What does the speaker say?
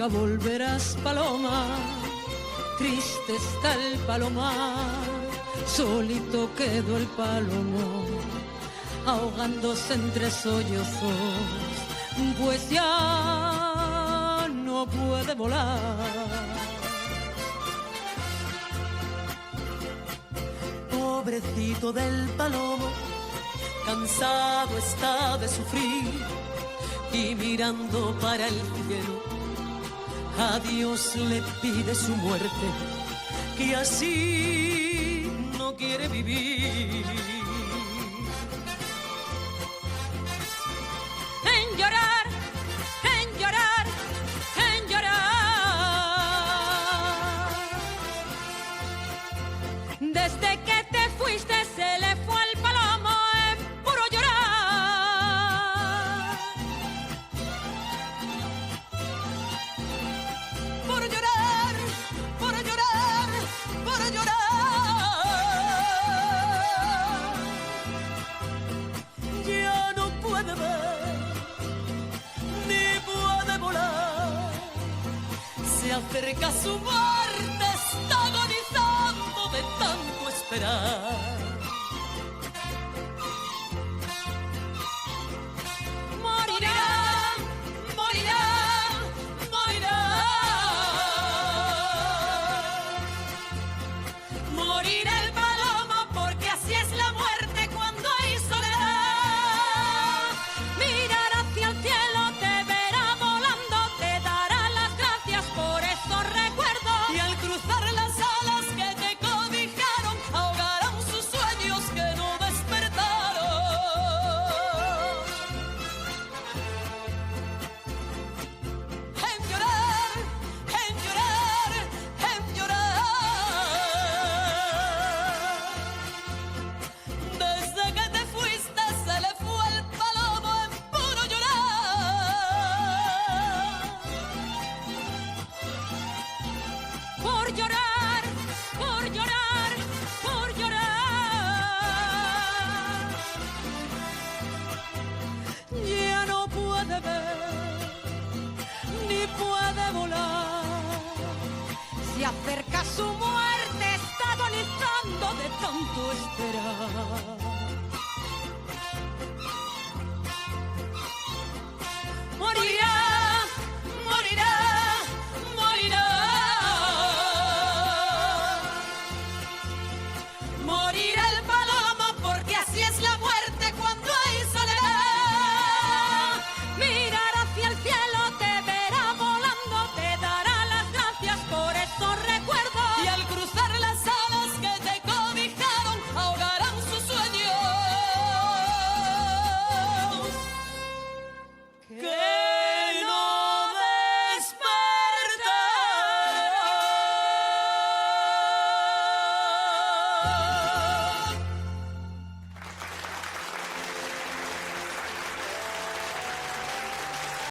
nunca volverás, paloma. Triste está el palomar, solito quedó el palomo, ahogándose entre sollozos, pues ya no puede volar. Pobrecito del palomo, cansado está de sufrir, y mirando para el cielo, a Dios le pide su muerte, que así no quiere vivir. En llorar, en llorar, en llorar. Desde que te fuiste se le fue al palomo en puro llorar. Por llorar, por llorar, por llorar. Ya no puede ver, ni puede volar. Se acerca su muerte, está agonizando de tanto esperar. Morirá, morirá, morirá. Morirá el palomo porque así es la muerte cuando hay soledad. Mirar hacia el cielo, te verá volando, te dará las gracias por esos recuerdos. Y al cruzar las alas que te cobijaron, ahogarán sus sueños que no despertaron. En llorar, en llorar, en llorar. Desde que te fuiste se le fue el palomo en puro llorar. Por llorar, por llorar, por llorar. Ya no puede ver, ni puede volar. Se acerca su muerte, está agonizando de tanto esperar.